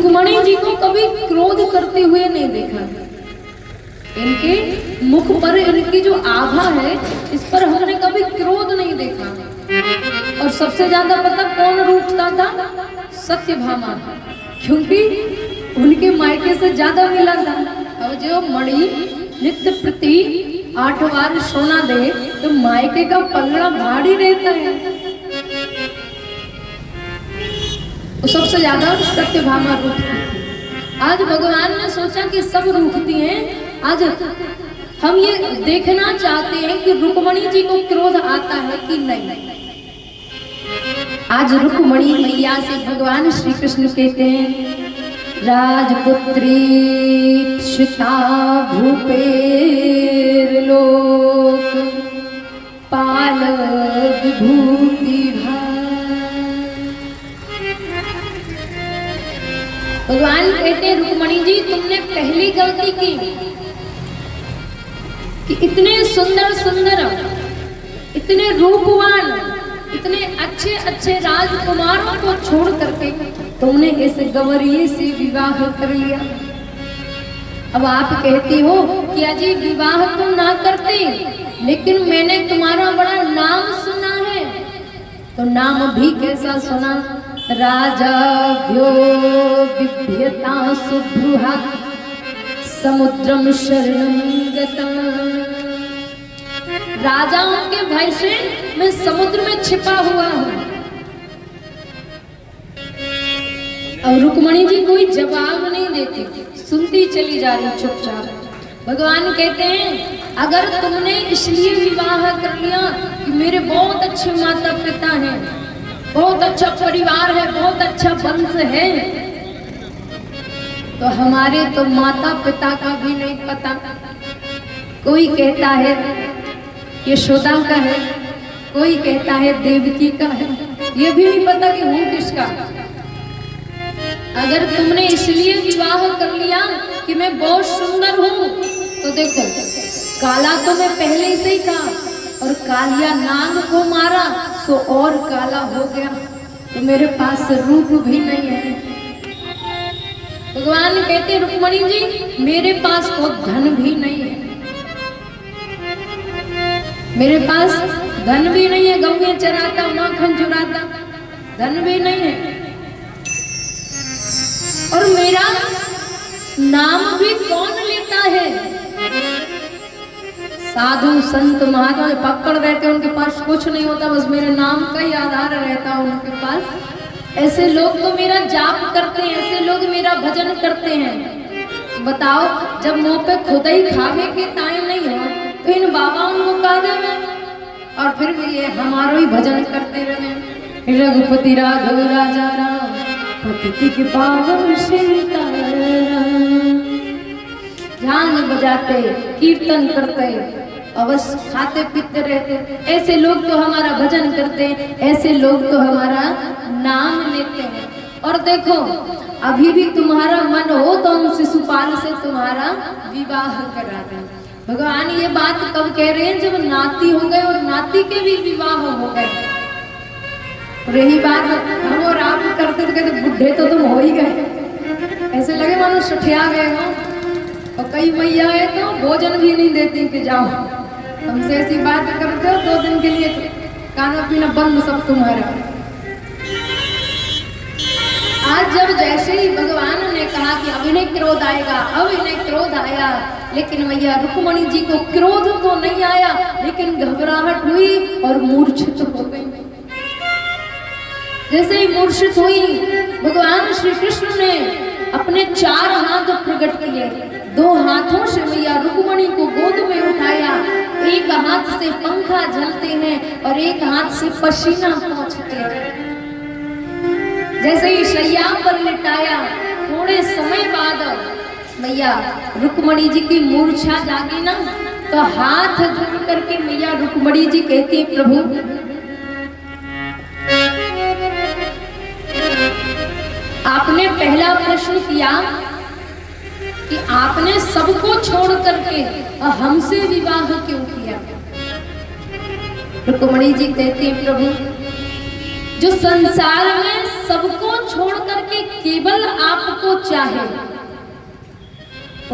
रुक्मणी जी को कभी क्रोध करते हुए नहीं देखा। इनके मुख पर इनकी जो आभा है इस पर हमने कभी क्रोध नहीं देखा। और सबसे ज्यादा पता कौन रूठता था? सत्यभामा, क्योंकि उनके मायके से ज्यादा मिला था। अब जो मणि नित्य प्रति 8 बार सोना दे तो मायके का पलड़ा भारी रहता है। तो सबसे ज्यादा सत्यभामा रूठती थी। आज भगवान ने सोचा कि सब रूठती हैं, आज हम ये देखना चाहते हैं कि रुक्मणी जी को क्रोध आता है कि नहीं। आज रुक्मणी मैया से भगवान श्री कृष्ण कहते हैं, राजपुत्री श्रिता भूपेर लोक पाल विभूति भगवान कहते हैं रुक्मणी जी तुमने पहली गलती की कि इतने सुंदर सुंदर, इतने रूपवान, इतने अच्छे अच्छे राजकुमारों को छोड़ करके तुमने इस गंवरिये से विवाह कर लिया। अब आप कहती हो कि अजी विवाह तुम ना करते, लेकिन मैंने तुम्हारा बड़ा नाम सुना है। तो नाम भी कैसा सुना? राजा व्यो बिभ्यता सुभ्रुहा समुद्रम शरणं गता। राजाओं के भय से मैं समुद्र में छिपा हुआ हूं। और रुक्मणी जी कोई जवाब नहीं देती, सुनती चली जा रही चुपचाप। भगवान कहते हैं अगर तुमने इसलिए विवाह कर लिया कि मेरे बहुत अच्छे माता पिता हैं, बहुत अच्छा परिवार है, बहुत अच्छा वंश है, तो हमारे तो माता पिता का भी नहीं पता। कोई कहता है यशोदा का है, कोई कहता है देवकी का है, ये भी नहीं पता कि हूँ किसका। अगर तुमने इसलिए विवाह कर लिया कि मैं बहुत सुंदर हूँ, तो देखो काला तो मैं पहले से ही था, और कालिया नाग को मारा तो और काला हो गया, तो मेरे पास रूप भी नहीं है। भगवान कहते रुक्मणी जी मेरे पास तो धन भी नहीं है, मेरे पास धन भी नहीं है, गौएं चराता माखन चुराता, धन भी नहीं है, और मेरा नाम भी कौन लेता है? साधु संत महात्मा पकड़ रहते हैं, उनके पास कुछ नहीं होता, बस मेरे नाम का ही आधार रहता है उनके पास। ऐसे लोग तो मेरा जाप करते हैं, ऐसे लोग मेरा भजन करते हैं। बताओ जब मुंह पे खुद ही खावे के टाइम नहीं हो तो इन बाबाओं को कहा देवे, और फिर भी ये हमारो ही भजन करते रहे। रघुपति राघव राजा राम पतिति के पावन सीताराम। ध्यान बजाते कीर्तन करते अवश्य खाते पीते रहते, ऐसे लोग तो हमारा भजन करते हैं, ऐसे लोग तो हमारा नाम लेते हैं। और देखो अभी भी तुम्हारा मन हो तो हम शिशुपाल से तुम्हारा विवाह करा दें। भगवान ये बात कब कह रहे हैं? जब नाती हो गए और नाती के भी विवाह हो गए। रही बात हम और आप करते तो कहते बुढ़े तो तुम हो ही गए, ऐसे लगे मानो सठिया गए हो। और कई मैया है तो भोजन भी नहीं देती कि जाओ, हमसे ऐसी बात करते हो 2 दिन के लिए खाना पीना बंद सब तुम्हारा। आज जब जैसे ही भगवान ने कहा कि अब इन्हें क्रोध आएगा, अब इन्हें क्रोध आया, लेकिन मैया रुक्मणी जी को क्रोध तो नहीं आया, लेकिन घबराहट हुई और मूर्छित हो गई। जैसे ही मूर्छित हुई, भगवान श्री कृष्ण ने अपने 4 हाथ प्रकट किए, 2 हाथों से मैया रुक्मणी को गोद में उठाया, एक हाथ से पंखा झलते हैं और एक हाथ से पसीना पोंछते हैं। जैसे ही शैया पर लिटाया, थोड़े समय बाद मैया रुक्मणी जी की मूर्छा जागी ना, तो हाथ जोड़ करके मैया रुक्मणी जी कहती प्रभु आपने पहला प्रश्न किया कि आपने सबको छोड़ करके हमसे विवाह क्यों किया। रुक्मणी जी कहती प्रभु जो संसार में सबको छोड़ करके केवल आपको चाहे,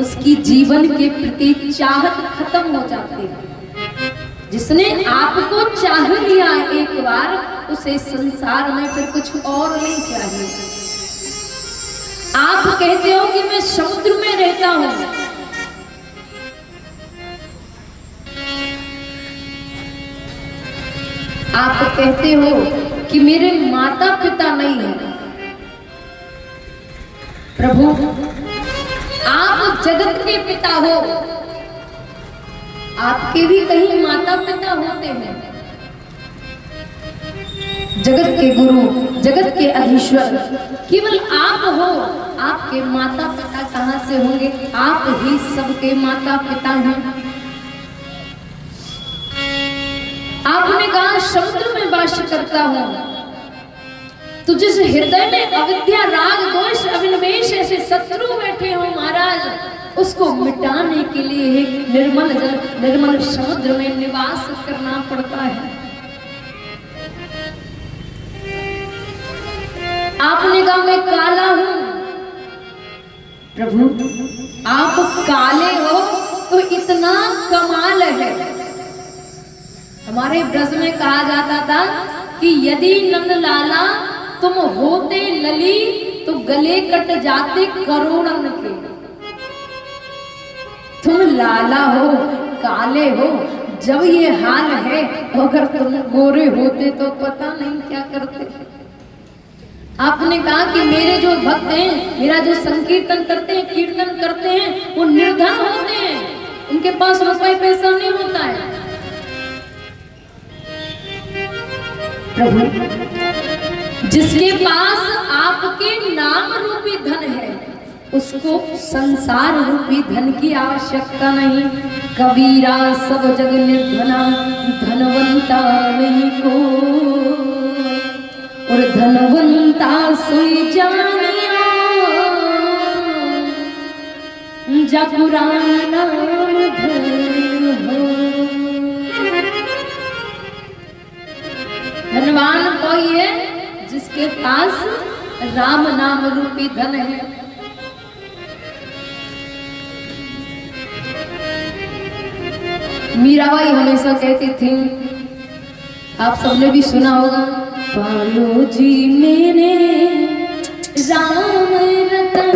उसकी जीवन के प्रति चाहत खत्म हो जाती है। जिसने आपको चाह लिया एक बार, उसे संसार में फिर कुछ और नहीं चाहिए। आप कहते हो कि मैं समुद्र में रहता हूं, आप कहते हो कि मेरे माता पिता नहीं है। प्रभु, आप जगत के पिता हो, आपके भी कहीं माता पिता होते हैं। जगत के गुरु, जगत के अधीश्वर केवल आप हो। आपके माता पिता कहां से होंगे? आप ही सबके माता पिता हैं। आपने कहा समुद्र में वास करता हूं, तो जिस हृदय में अविद्या, राग, द्वेष, अभिनिवेश ऐसे शत्रु बैठे हो महाराज, उसको मिटाने के लिए एक निर्मल जल, निर्मल समुद्र में निवास करना पड़ता है। आपने कहा मैं काला हूं। प्रभु, आप काले हो तो इतना कमाल है। हमारे ब्रज में कहा जाता था कि यदि नंद लाला तुम होते लली तो गले कट जाते करोड़न के। तुम लाला हो, काले हो, जब ये हाल है, अगर तुम गोरे होते तो पता नहीं क्या करते। आपने कहा कि मेरे जो भक्त हैं, मेरा जो संकीर्तन करते हैं, कीर्तन करते हैं, वो निर्धन होते हैं, उनके पास रुपए पैसा नहीं होता है। प्रभु, जिसके पास आपके नाम रूपी धन है, उसको संसार रूपी धन की आवश्यकता नहीं। कबीरा सब जग निर्धना, धनवंता नहीं को, और धनवंता सोई जानिया, जपुरा नाम धन हो। धनवान कोई है जिसके पास राम नाम रूपी धन है। मीराबाई हमेशा कहती थी, आप सबने भी सुना होगा, पालो जी मेरे राम रतन,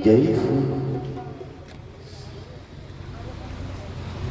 जय